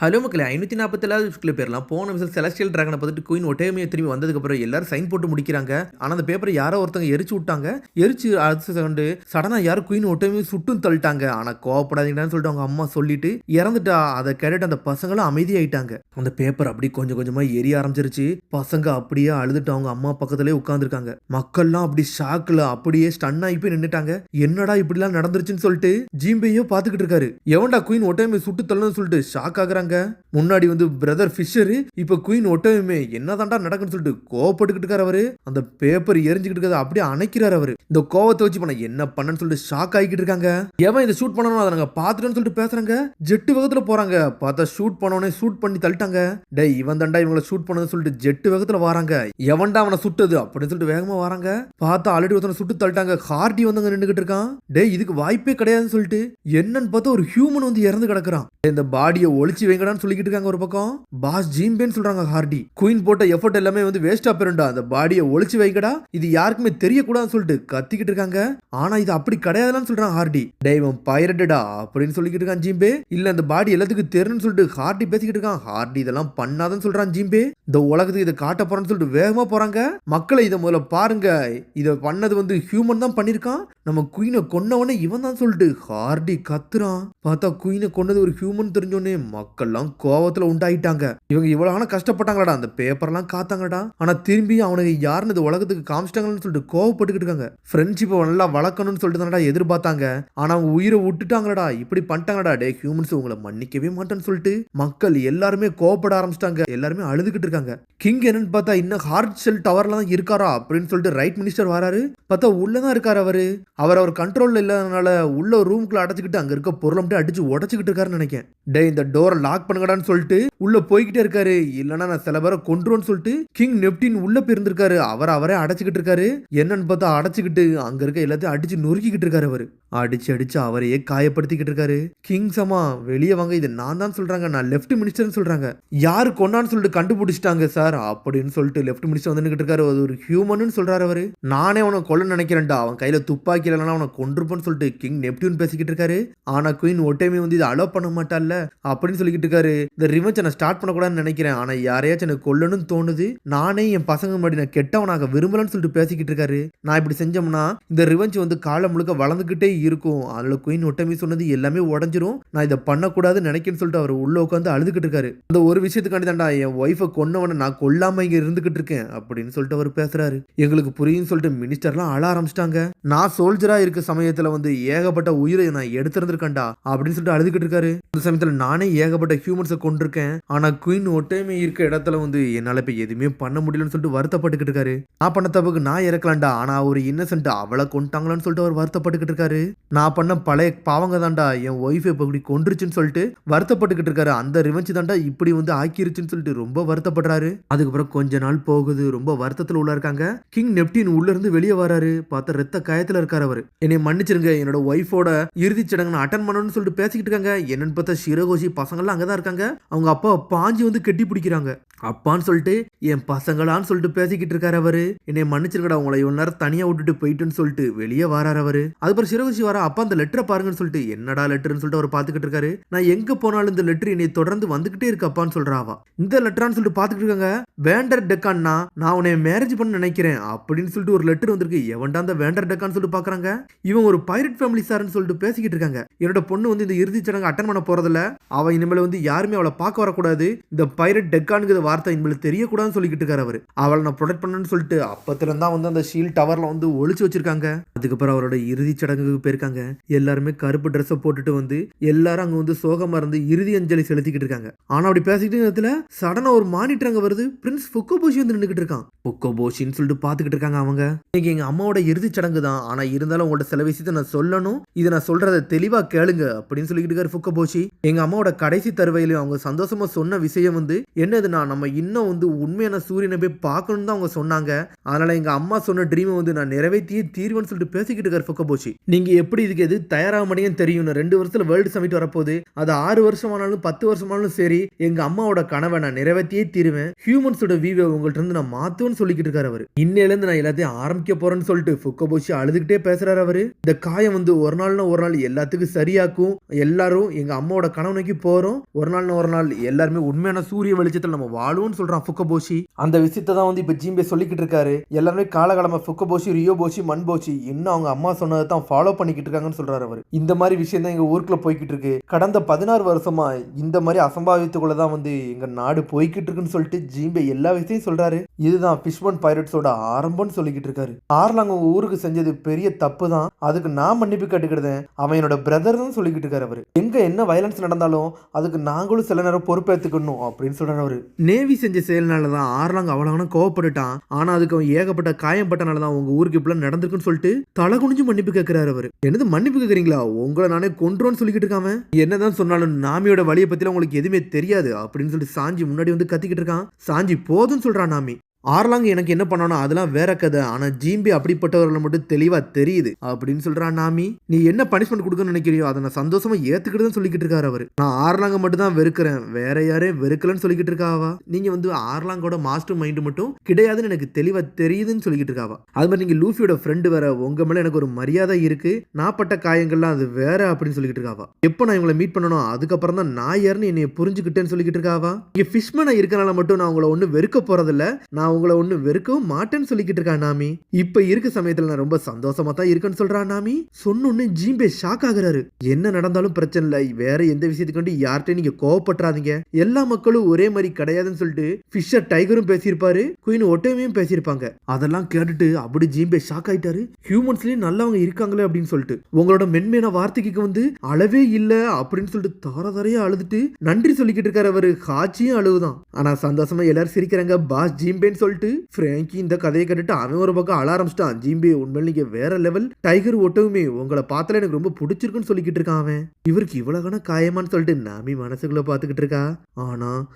Hello மக்களே 547 பேர்லாம் போன விஷயம் செலஸ்டியல் டிராகனை பார்த்துட்டு குயின் ஒட்டேமையை திரும்பி வந்ததுக்கப்புறம் எல்லாரும் சைன் போட்டு முடிக்கிறாங்க. ஆனால் அந்த பேப்பரை யாரோ ஒருத்தங்க எரிச்சு விட்டாங்க. எரிச்சு அடுத்த செகண்டு சடனாக யாரும் குயின் ஒட்டேமையை சுட்டும் தள்ளிட்டாங்க. ஆனால் கோவப்படாதீங்கன்னு சொல்லிட்டு அவங்க அம்மா சொல்லிட்டு இறந்துட்டா. அதை கேட்டுட்டு அந்த பசங்களும் அமைதியாயிட்டாங்க. அந்த பேப்பர் அப்படி கொஞ்சம் கொஞ்சமாக எரிய ஆரம்பிச்சிருச்சு. பசங்க அப்படியே அழுதுட்டு அவங்க அம்மா பக்கத்துலேயே உட்காந்துருக்காங்க. மக்கள்லாம் அப்படி ஷாக்கில் அப்படியே ஸ்டன் ஆகி போய் நின்றுட்டாங்க. என்னடா இப்படிலாம் நடந்துருச்சுன்னு சொல்லிட்டு ஜீம்பையோ பார்த்துக்கிட்டு இருக்காரு. எவன்டா குயின் ஒட்டேமையை சுட்டு தள்ளணும்னு சொல்லிட்டு ஷாக் ஆகுறாங்க. முன்னாடி வந்து பிரதர் ஃபிஷர் இப்ப குயின் ஒட்டகமே என்னதான்டா நடக்குன்னு சொல்லிட்டு கோவப்பட்டுக்கிட்டு இருக்காரு. அவரு அந்த பேப்பர் எரிஞ்சுக்கிட்டு இருக்காரு. அப்படியே அணைக்கிறாரு. அவரு இந்த கோவத்தை வச்சு பண்ண என்ன பண்ணன்னு சொல்லிட்டு ஷாக் ஆகிக்கிட்டு இருக்காங்க. எவன் இதை ஷூட் பண்ணணும் அதை நாங்க பாத்துட்டோம்னு சொல்லிட்டு பேசுறாங்க. ஜெட்டு வேகத்துல போறாங்க. பார்த்தா ஷூட் பண்ணவனே ஷூட் பண்ணி தள்ளிட்டாங்க. டேய் இவன் தாண்டா இவங்களை ஷூட் பண்ணணும்னு சொல்லிட்டு ஜெட்டு வேகத்துல வராங்க. எவன்டா அவனை சுட்டது அப்படின்னு சொல்லிட்டு வேகமா வராங்க. பார்த்தா ஆல்ரெடி ஒருத்தனை சுட்டு தள்ளிட்டாங்க. ஹார்டி வந்து நின்றுகிட்டு இருக்கான். டேய் இதுக்கு வாய்ப்பே கிடையாதுன்னு சொல்லிட்டு என்னன்னு பார்த்தா ஒரு ஹியூமன் வந்து இறந்து கிடக்குறான். இந்த பாடியை ஒளிச்சு வைங்கடான்னு சொல்லிக்கிட்டு இருக்காங்க. ஒரு பக்கம் பாஸ் ஜீம்பேன்னு சொல்றாங்க. ஹார்டி குயின் போட்ட எஃபர்ட் எல்லாமே வந்து வேஸ்டா போயிருண்டா. அந்த பாடியை ஒளிச்சு வைக்கடா, இது யாருக்குமே தெரியக்கூடாதுன்னு சொல்லிட்டு கத்திக்கிட்டு இருக்காங்க. ஆனா இது அப்படி கிடையாதுன்னு சொல்றான் ஹார்டி. டேவம் பைரட்டடா அப்படின்னு சொல்லிக்கிட்டு இருக்கான் ஜீம்பே. இல்ல அந்த பாடி எல்லாத்துக்கும் தெரியும்னு சொல்லிட்டு ஹார்டி பேசிக்கிட்டு இருக்கான். ஹார்டி இதெல்லாம் பண்ணாதன்னு சொல்றான் ஜீம்பே. இந்த உலகத்துக்கு இதை காட்ட போறான்னு சொல்லிட்டு வேகமா போறாங்க. மக்களை இதை முதல்ல பாருங்க, இதை பண்ணது வந்து ஹியூமன் தான் பண்ணிருக்கான். நம்ம குயினை கொன்னவனே இவன் தான் சொல்லிட்டு ஹார்டி கத்துறான். பார்த்தா குயினை கொன்னது ஒரு ஹியூமன் தெரிஞ்சோடனே மக்கள்லாம் கோவத்துல உண்டாயிட்டாங்க. இவங்க இவ்வளவு கஷ்டப்பட்டாங்கடா, அந்த பேப்பர்லாம் காத்தாங்கடா. ஆனா திரும்பி அவனுக்கு யாருன்னு இந்த உலகத்துக்கு காமிச்சிட்டாங்கன்னு சொல்லிட்டு கோவப்பட்டுக்கிட்டு இருக்காங்க. ஃப்ரெண்ட்ஷிப்பை நல்லா வளர்க்கணும்னு சொல்லிட்டு தானடா எதிர்பார்த்தாங்க. ஆனா அவங்க உயிரை விட்டுட்டாங்கடா, இப்படி பண்ணிட்டாங்கடா. டே ஹியூமன்ஸ் உங்களை மன்னிக்கவே மாட்டேன்னு சொல்லிட்டு மக்கள் எல்லாருமே கோவப்பட ஆரம்பிச்சிட்டாங்க. எல்லாருமே அழுதுகிட்டு இருக்காங்க. கிங் என்னன்னு பார்த்தா இன்னும் ஹார்ட் ஷெல் டவர்ல தான் இருக்காரா அப்படின்னு சொல்லிட்டு ரைட் மினிஸ்டர் வராரு. பார்த்தா உள்ளதான் இருக்காரு. அவர் கண்ட்ரோல்ல இல்லாதனால உள்ள ரூம்குள்ள அடைச்சிக்கிட்டு அங்க இருக்க பொருளை மட்டும் அடிச்சு உடச்சுக்கிட்டு இருக்காருன்னு நினைக்கிறேன். டே இந்த டோரை லாக் பண்ணுங்கடான்னு சொல்லிட்டு உள்ள போய்கிட்டே இருக்காரு. இல்லன்னா நான் சில பேரை கொன்றுன்னு சொல்லிட்டு கிங் நெப்டின் உள்ள போயிருந்திருக்காரு. அவரே அடைச்சுக்கிட்டு இருக்காரு. என்னன்னு பார்த்தா அடைச்சுக்கிட்டு அங்க இருக்க எல்லாத்தையும் அடிச்சு நொறுக்கிக்கிட்டு இருக்காரு. அவரு அடிச்சு அவரையே காயப்படுத்திக்கிட்டு இருக்காரு. கிங் சமா வெளியே வாங்க, இது நான் தான் சொல்றாங்க, நான் லெப்ட் மினிஸ்டர்னு சொல்றாங்க. யாரு கொண்டான்னு சொல்லிட்டு கண்டுபிடிச்சிட்டாங்க சார் அப்படின்னு சொல்லிட்டு லெப்ட் மினிஸ்டர் வந்து இருக்காரு. அது ஒரு ஹியூமன் சொல்றாரு. அவரு நானே அவனை கொல்ல நினைக்கிறேன்டா, அவன் கையில துப்பாக்கி இல்லைன்னா அவனை கொன்றுப்பன்னு சொல்லிட்டு கிங் நெப்டியூன் பேசிக்கிட்டு இருக்காரு. ஆனா குயின் ஒட்டேமே வந்து இதை அலோ பண்ண மாட்டால அப்படின்னு சொல்லிக்கிட்டு இருக்காரு. இந்த ரிவெஞ்ச் நான் ஸ்டார்ட் பண்ணக்கூடாதுன்னு நினைக்கிறேன். ஆனா யாரையாச்சும் எனக்கு கொல்லணும்னு தோணுது. நானே என் பசங்க முன்னாடி நான் கெட்டவனாக விரும்பலன்னு சொல்லிட்டு பேசிக்கிட்டு இருக்காரு. நான் இப்படி செஞ்சோம்னா இந்த ரிவெஞ்ச் வந்து காலம் முழுக்க வளர்ந்துகிட்டே இருக்கும். அதுல குயின் ஒட்டேமே சொன்னது எல்லாமே உடஞ்சிரும். நான் இதை பண்ணக்கூடாதுன்னு நினைக்கிறேன்னு சொல்லிட்டு அவர் உள்ள உட்காந்து அழுதுகிட்டு இருக்காரு. அந்த ஒரு விஷயத்துக்காண்டி தாண்டா என் ஒய்ஃபை கொன்னவனை நான் கொல்லாம இங்க இருந்துகிட்டு இருக்கேன் அப்படின்னு சொல்லிட்டு அவர் பேசுறாரு. எங்களுக்கு புரியும் சொல்லிட்டு மினிஸ்டர்லாம் அழ ஆரம்பிச்சிட்டாங்க. நான் சோல்ஜரா இருக்க சமயத்துல வந்து ஏகப்பட்ட உயிரை நான் எடுத்திருந்திருக்கேன்டா அப்படின்னு சொல்லிட்டு அழுதுகிட்டு இருக்காரு. அந்த சமயத்துல நானே ஏகப்பட்ட ஹியூமன்ஸை கொண்டிருக்கேன். ஆனா குயின் ஒட்டேமே இருக்க இடத்துல வந்து என்னால இப்ப எதுவுமே பண்ண முடியலன்னு சொல்லிட்டு வருத்தப்பட்டுக்கிட்டு இருக்காரு. நான் பண்ண தப்புக்கு நான் இறக்கலாம்டா, ஆனா ஒரு இன்னசென்ட் அவளை கொண்டாங்களான்னு சொல்லிட்டு அவர் வருத்தப்பட்டுக்கிட்டு இருக்காரு. நான் பண்ண பழைய பாவங்க தாண்டா என் ஒய்ஃப் இப்ப இப்படி கொன்றுச்சுன்னு சொல்லிட்டு வருத்தப்பட்டுக்கிட்டு இருக்காரு. அந்த ரிவெஞ்ச் தாண்டா இப்படி வந்து ஆக்கிருச்சுன்னு சொல்லிட்டு ரொம்ப வருத்தப்படுறாரு. அதுக்கப்புறம் கொஞ்ச நாள் போகுது. ரொம்ப வருத்தத்துல உள்ள இருக்காங்க. கிங் நெப்டின் உள்ள இருந்து வெளியே வராரு. பார்த்தா ரத்த காயத்துல இருக்காரு. அவர் என்னை மன்னிச்சிருங்க, என்னோட ஒய்ஃபோட இறுதி சடங்கு அட்டன் பண்ணணும்னு சொல்லிட்டு பேசிக்கிட்டு இருக்காங்க. என்னன்னு பார்த்தா ஷிரகோஷி பசங்கள்லாம் அங்கதான் இருக்காங்க. அவங்க அப்பா பாஞ்சி வந்து கெட்டி பிடிக்கிறாங்க. அப்பான்னு சொல்லிட்டு என் பசங்களான்னு சொல்லிட்டு பேசிக்கிட்டு இருக்காரு. அவரு என்னை மன்னிச்சிருக்கடா, உங்களை இவ்வளவு நேரம் தனியா விட்டுட்டு போயிட்டுன்னு சொல்லிட்டு வெளியே வராரு. அவரு அதுக்கப்புறம் சிரகோஷி வர அப்பா அந்த லெட்டரை பாருங்கன்னு சொல்லிட்டு என்னடா லெட்டர்னு சொல்லிட்டு அவர் பாத்துக்கிட்டு இருக்காரு. நான் எங்க போனாலும் இந்த லெட்டர் என்னை தொடர்ந்து வந்துகிட்டே இருக்கு அப்பான்னு சொல்றாவா. இந்த லெட்டரான்னு சொல்லிட்டு பாத்துக்கிட்டு இருக்காங்க. வேண்டர் டெக்கான்னா நான் உன்னை மேரேஜ் பண்ண நினைக்கிறேன் அப்படின்னு சொல்லிட்டு ஒரு லெட்டர் வந்திருக்கு. எவன்டா அந்த வேண்டர் டெக்கான்னு சொல்லிட்டு பாக்குறாங்க. இவன் ஒரு பைரட் ஃபேமிலி சார்னு சொல்லிட்டு பேசிக்கிட்டு இருக்காங்க. என்னோட பொண்ணு வந்து இந்த இறுதி சடங்கு அட்டன் பண்ண போறதில்ல, அவ இனிமேல் வந்து யாருமே அவளை பார்க்க வரக்கூடாது, இந்த பைரட் டெக்கானுங்கிற வார்த்தை இனிமேல் தெரியக்கூடாதுன்னு சொல்லிக்கிட்டு இருக்காரு. அவரு அவளை நான் ப்ரொடெக்ட் பண்ணணும்னு சொல்லிட்டு அப்பத்துல தான் வந்து அந்த ஷீல்ட் டவர்ல வந்து ஒளிச்சு வச்சிருக்காங்க. அதுக்கப்புறம் அவரோட இறுதி சடங்குக்கு போயிருக்காங்க. எல்லாருமே கருப்பு ட்ரெஸ் போட்டுட்டு வந்து எல்லாரும் அங்க வந்து சோகமா இருந்து இறுதி அஞ்சலி செலுத்திக்கிட்டு இருக்காங்க. ஆனா அப்படி பேசிக்கிட்டு நேரத்துல சடனா ஒரு மானிட்டர் அங்க வருது. பிரின்ஸ் ஃபுக்கோபோஷி வந்து நின்றுகிட்டு இருக்கான். ஃபுக்கோபோஷின்னு சொல்லிட்டு பாத்துக்கிட்டு இருக்காங்க. அவங்க இன்னைக்கு எங்க அம்மாவோட இறுதி சடங்கு தான், ஆனா இருந்தாலும் உங்கள்ட்ட சில விஷயத்தை நான் சொல்லணும், இதை நான் சொல்றதை தெளிவா கேளுங்க அப்படின்னு சொல்லிக்கிட்டு இருக்காரு ஃபுக்கோபோஷி. எங்க அம்மாவோட கடைசி தருவையிலும் அவங்க சந்தோஷமா சொன்ன விஷயம் வந்து என்னதுன்னா, நம்ம இன்னும் வந்து உண்மையான சூரியனை போய் பார்க்கணும்னு தான் அவங்க சொன்னாங்க. அதனால எங்க அம்மா சொன்ன ட்ரீமை வந்து நான் நிறைவேற்றியே தீர்வுன்னு சொல்லிட்டு பேசிக்கிட்டு இருக்காரு ஃபுக்கோபோஷி. நீங்க எப்படி இதுக்கு எது தயாராக மாட்டேங்கன்னு தெரியும். 2 வருஷத்துல வேர்ல்டு சமிட் வரப்போகுது. அது 6 வருஷமானாலும் 10 வருஷமானாலும் சரி, எங்க அம்மாவோட கனவை நான் நிறைவேற்றியே தீருவேன். ஹியூமன்ஸோட வியூவை உங்கள்ட்ட இருந்து நான் மாத்துவேன்னு சொல்லிக்கிட்டு இருக்காரு. அவர் இன்னையில இருந்து நான் எல்லாத்தையும் ஆரம்பிக்க போறேன்னு சொல்லிட்டு ஃபுக்கோபோஷி அழுதுகிட்டே பேசுறாரு அவரு. இந்த காயம் வந்து ஒரு நாள்னா ஒரு நாள் எல்லாத்துக்கும் சரியாக்கும், எல்லாரும் எங்க அம்மாவோட கனவு நோக்கி போறோம், ஒரு நாள்னா ஒரு நாள் எல்லாருமே உண்மையான சூரிய வெளிச்சத்துல நம்ம வாழுவோம்னு சொல்றான் ஃபுக்கபோஷி. அந்த விஷயத்தை தான் வந்து இப்ப ஜிம்பே சொல்லிக்கிட்டு இருக்காரு. எல்லாருமே காலகாலமா ஃபுக்கபோஷி, ரியோபோஷி, மன்போஷி இன்னும் அவங்க அம்மா சொன்னதை தான் ஃபாலோ பண்ணிக்கிட்டு இருக்காங்கன்னு சொல்றாரு அவரு. இந்த மாதிரி விஷயம் தான் எங்க ஊருக்குள்ள போய்கிட்டு இருக்கு. கடந்த 16 வருஷமா இந்த மாதிரி அசம்பாவித்துக்குள்ள தான் வந்து எங்க நாடு போய்கிட்டு இருக்குன்னு சொல்லிட்டு ஜிம்பே எல்லா விஷயத்தையும் சொல்றாரு. இதுதான் ஃபிஷ்மன் பைரட்ஸோட ஆரம்பம்னு சொல்லிக்கிட்டு இருக்காரு. ஆர்லாங் உங்க ஊருக்கு செஞ்சது பெரிய தப்பு தான், அதுக்கு நான் மன்னிப்பு கேட்டுக்கிட்டேன், அவன் என்னோட பிரதர் தான் சொல்லிக்கிட்டு இருக்காரு அவரு. எங்க என்ன வயலன்ஸ் நடந்தாலும் அதுக்கு நாங்களும் சில நேரம் பொறுப்பேற்றுக்கணும் அப்படின்னு சொல்றாரு அவரு. நேவி செஞ்ச செயல்னால தான் ஆர்லாங் அவ்வளவு கோவப்பட்டுட்டான், ஆனா அதுக்கு அவன் ஏகப்பட்ட காயப்பட்டனால தான் உங்க ஊருக்கு இப்பெல்லாம் நடந்திருக்குன்னு சொல்லிட்டு தலை குனிஞ்சு மன்னிப்பு கேட்கிறாரு அவரு. என்னது மன்னிப்பு கேட்கறீங்களா, உங்களை நானே கொன்றோன்னு சொல்லிக்கிட்டு இருக்காம, என்னதான் சொன்னாலும் நாமியோட வழியை பத்தி உங்களுக்கு எதுவுமே தெரியாது அப்படின்னு சொல்லிட்டு சாஞ்சி முன்னாடி வந்து கத்திக்கிட்டு இருக்கான். சாஞ்சி போதுன்னு சொல்றான் நாமி. ஆர்லாங் எனக்கு என்ன பண்ணானோ அதெல்லாம் வேற கதை, ஆனா ஜிம்பி அப்படிப்பட்டவர்களை மட்டும் தெளிவா தெரியுது அப்படின்னு சொல்றான் நாமி. நீ என்ன பனிஷ்மெண்ட் கொடுக்கணும்னு நினைக்கிறியோ அதை நான் சந்தோஷமா ஏத்துக்கிட்டு சொல்லிக்கிட்டு இருக்காரு அவரு. நான் ஆர்லாங்க மட்டும் தான் வெறுக்கிறேன், வேற யாரையும் வெறுக்கலன்னு சொல்லிக்கிட்டு இருக்காவா. நீங்க வந்து ஆர்லாங்கோட மாஸ்டர் மைண்ட் மட்டும் கிடையாதுன்னு எனக்கு தெளிவா தெரியுதுன்னு சொல்லிக்கிட்டு இருக்காவா. அது மாதிரி நீங்க லூஃபியோட ஃப்ரெண்டு வேற, உங்க மேல எனக்கு ஒரு மரியாதை இருக்கு, நான் பட்ட காயங்கள்லாம் அது வேற அப்படின்னு சொல்லிக்கிட்டு இருக்காவா. எப்போ நான் இவங்களை மீட் பண்ணணும் அதுக்கப்புறம் தான் நான் யாருன்னு என்னை புரிஞ்சுக்கிட்டேன்னு சொல்லிக்கிட்டு இருக்காவா. இங்க ஃபிஷ்மேனா இருக்கனால மட்டும் நான் உங்களை ஒண்ணு வெறுக்க போறதில்ல, நான் உங்களை ஒண்ணு வெறுக்கவும் மாட்டேன்னு சொல்லிக்கிட்டு இருக்கா நாமி. இப்ப இருக்க சமயத்துல நான் ரொம்ப சந்தோஷமா தான் இருக்கேன்னு சொல்றா நாமி. சொன்னோன்னு ஜிம்பே ஷாக் ஆகுறாரு. என்ன நடந்தாலும் பிரச்சனை இல்லை, வேற எந்த விஷயத்துக்கு வேண்டி யார்கிட்டையும் நீங்க கோவப்பட்டுறாதீங்க, எல்லா மக்களும் ஒரே மாதிரி கிடையாதுன்னு சொல்லிட்டு ஃபிஷர் டைகரும் பேசியிருப்பாரு, குயின் ஒட்டேமையும் பேசியிருப்பாங்க. அதெல்லாம் கேட்டுட்டு அப்படி ஜிம்பே ஷாக் ஆயிட்டாரு. ஹியூமன்ஸ்லயும் நல்லவங்க இருக்காங்களே அப்படின்னு சொல்லிட்டு உங்களோட மென்மையான வார்த்தைக்கு வந்து அளவே இல்ல அப்படின்னு சொல்லிட்டு தாரதாரையா அழுதுட்டு நன்றி சொல்லிக்கிட்டு இருக்காரு அவரு. ஹாச்சியும் அழுவுதான். ஆனா சந்தோஷமா எல்லாரும் சிரிக்கிறாங்க பாஸ் ஜிம்பேன்னு சொல்லிட்டு. பிராங்கி இந்த கதையை கேட்டுட்டு அவன் ஒரு பக்கம் அழ ஆரம்பிச்சிட்டான். ஜிம்பே உண்மையில நீங்க வேற லெவல், டைகர் ஒட்டவுமே உங்களை பார்த்தால எனக்கு ரொம்ப பிடிச்சிருக்குன்னு சொல்லிக்கிட்டு இருக்கான் அவன். இவருக்கு இவ்வளவு காயமான்னு சொல்லிட்டு நாமி மனசுக்குள்ள பாத்துக்கிட்டு இருக்கா. ஆனா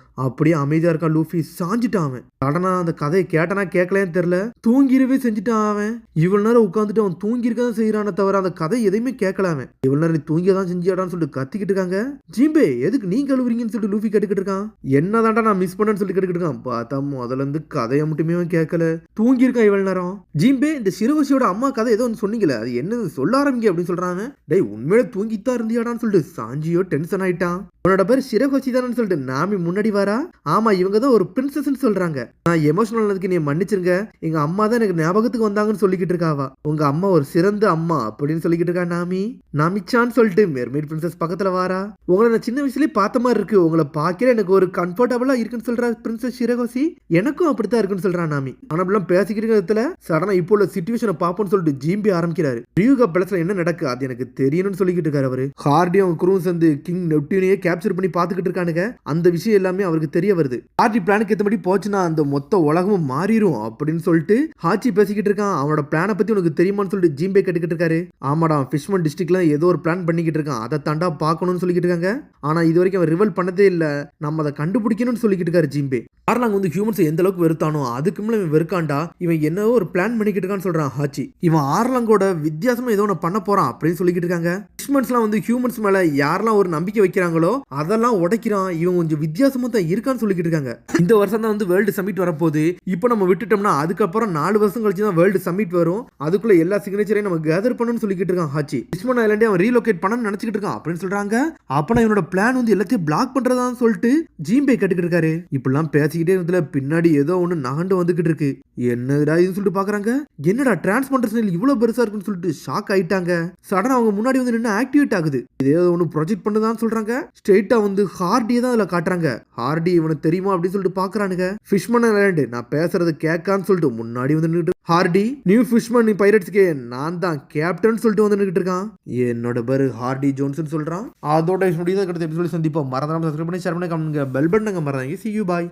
அப்படியே அமைதியா இருக்கான் லூஃபி. சாஞ்சிட்டான் அவன். சடனா அந்த கதையை கேட்டனா கேட்கலன்னு தெரியல, தூங்கிரவே செஞ்சுட்டான் அவன். இவ்வளவு நேரம் உட்காந்துட்டு அவன் தூங்கிருக்கதான் செய்யறானே தவிர அந்த கதை எதையுமே கேட்கல அவன். இவ்வளவு நேரம் நீ தூங்கியதான் செஞ்சியாடான்னு சொல்லிட்டு கத்திக்கிட்டு இருக்காங்க. ஜிம்பே எதுக்கு நீங்க அழுவுறீங்கன்னு சொல்லிட்டு லூஃபி கேட்டுக்கிட்டு இருக்கான். என்னதான்டா நான் மிஸ் பண்ணேன்னு சொல்லி கேட்டுக்கிட்டு இருக்கான். பார்த்தா முதல்ல இருந்து கதையை மட்டுமே கேட்கல, தூங்கி இருக்கான் இவ்வளவு நேரம். ஜிம்பே இந்த சிறுவசியோட அம்மா கதை ஏதோ ஒன்று சொன்னீங்களே, அது என்னது சொல்ல ஆரம்பிங்க அப்படின்னு சொல்றாங்க. டேய் உண்மையில தூங்கித்தான் இருந்தியாடான்னு சொல்லிட்டு சாஞ்சியோ டென்ஷன் ஆயிட்டான். உன்னோட பேர் சிரகோசி தானு சொல்லிட்டு நாமி முன்னாடி வரா. ஆமா இவங்க தான் ஒரு பிரின்சஸ்ன்னு சொல்றாங்க, நான் எமோஷனல் ஆனதுக்கு நீ மன்னிச்சிருங்க, எங்க அம்மா தான் எனக்கு ஞாபகத்துக்கு வந்தாங்கன்னு சொல்லிக்கிட்டு இருக்காவா. உங்க அம்மா ஒரு சிறந்த அம்மா அப்படின்னு சொல்லிக்கிட்டு இருக்கா நாமி. நாமிச்சான்னு சொல்லிட்டு மெர்மெய்ட் பிரின்சஸ் பக்கத்துல வாரா. உங்களை நான் சின்ன வயசுலயே பார்த்த மாதிரி இருக்கு, உங்களை பார்க்கல எனக்கு ஒரு கம்ஃபர்டபுளா இருக்குன்னு சொல்றா பிரின்சஸ் சிரகோசி. எனக்கும் அப்படித்தான் இருக்குன்னு சொல்றா நாமி. ஆனா பேசிக்கிட்டு இருக்கிறதுல சடனா இப்போ உள்ள சிச்சுவேஷனை பாப்போம்னு சொல்லிட்டு ஜிம்பி ஆரம்பிக்கிறாரு. ரியூகா பேலஸ்ல என்ன நடக்கு அது எனக்கு தெரியணும்னு சொல்லிக்கிட்டு இருக்காரு அவரு. ஹார்டியும் குரூஸ் வந்து கிங் நெப்டியூனையே கேப்சர் பண்ணி பாத்துக்கிட்டு இருக்கானுங்க. அந்த விஷயம் எல்லாமே அவருக்கு தெரிய வருது. ஹார்டி பிளானுக்கு ஏற்ற மாதிரி போச்சுன்னா அந்த மொத்த உலகமும் மாறிடும் அப்படின்னு சொல்லிட்டு ஹாச்சி பேசிக்கிட்டு இருக்கான். அவனோட பிளானை பத்தி உனக்கு தெரியுமான்னு சொல்லிட்டு ஜிம்பே கேட்டுக்கிட்டு இருக்காரு. ஆமாடா ஃபிஷ்மன் டிஸ்ட்ரிக்ட்ல ஏதோ ஒரு பிளான் பண்ணிக்கிட்டு இருக்கான், அதை தாண்டா பார்க்கணும்னு சொல்லிக்கிட்டு இருக்காங்க. ஆனா இது வரைக்கும் அவன் ரிவல் பண்ணதே இல்ல, நம்ம அதை கண்டுபிடிக்கணும்னு சொல்லிக்கிட்டு இருக்காரு ஜிம்பே. ஆர்லாங் வந்து ஹியூமன்ஸ் எந்த அளவுக்கு வெறுத்தானோ அதுக்கு மேல இவன் வெறுக்காண்டா, இவன் என்னவோ ஒரு பிளான் பண்ணிக்கிட்டு இருக்கான்னு சொல்றான் ஹாச்சி. இவன் ஆர்லாங்கோட வித்தியாசமா ஏதோ ஒன்று பண்ண போறான் அப்படின்னு சொல்லிக்கிட்டு இருக்காங்க. ஃபிஷ்மன்ஸ்லாம் வந்து ஹியூமன்ஸ் மேல யாரெல்லாம் ஒரு நம்பிக்கை வைக்கிறாங்களோ அதெல்லாம் உடைக்கிறான், இவன் கொஞ்சம் வித்தியாசமா தான் இருக்கான்னு சொல்லிக்கிட்டு இருக்காங்க. இந்த வருஷம் தான் வந்து வேர்ல்டு சமிட் வரப்போகுது. இப்போ நம்ம விட்டுட்டோம்னா அதுக்கப்புறம் 4 வருஷம் கழிச்சு தான் வேர்ல்டு சமிட் வரும், அதுக்குள்ள எல்லா சிக்னேச்சரையும் நம்ம கேதர் பண்ணணும்னு சொல்லிக்கிட்டு இருக்கான் ஹாச்சி. ஃபிஷ்மன் ஐலண்டே அவன் ரீலோகேட் பண்ணணும்னு நினைச்சிட்டு இருக்கான் அப்படின்னு சொல்றாங்க. அப்ப நான் இவனோட பிளான் வந்து எல்லாத்தையும் பிளாக் பண்றதான்னு சொல்லிட்டு ஜிம்பே கேட்டுக்கிட்டு இருக்காரு. இப்பெல்லாம் பேசிக்கிட்டே இருந்ததுல பின்னாடி ஏதோ ஒண்ணு நகண்டு வந்துகிட்டு இருக்கு. என்னடா இதுன்னு சொல்லிட்டு பாக்குறாங்க. என்னடா டிரான்ஸ்போர்டேஷன் இவ்வளவு பெருசா இருக்குன்னு சொல்லிட்டு ஷாக் ஆயிட்டாங்க. சடனா அவங்க முன்னாடி வந்து நின்று ஆக்டிவேட் ஆகுது. இதே ஒண்ணு ப்ரொஜெக்ட் பண்ணுதான்னு சொல்றாங்க. ஸ்ட்ரெயிட்டா வந்து ஹார்டியை தான் அதுல காட்டுறாங்க. ஹார்டி இவனுக்கு தெரியுமா அப்படின்னு சொல்லிட்டு பாக்குறானுங்க. ஃபிஷ்மன் ஐலண்ட் நான் பேசுறது கேட்கான்னு சொல்லிட்டு முன்னாடி வந்து நின்னுட்டு ஹார்டி நியூ ஃபிஷ்மன் பைரட்ஸ்க்கு நான் தான் கேப்டன் சொல்லிட்டு வந்து நின்னுட்டு இருக்கான். என்னோட பேரு ஹார்டி ஜோன்சன் சொல்றான். அதோட முடியுதான் கிட்ட சொல்லி சந்திப்போம். மறந்துடாம சப்ஸ்கிரைப் பண்ணி ஷேர் பண்ணி கமெண்ட் பெல் பட்டனை மறந்தாங்க. See you bye.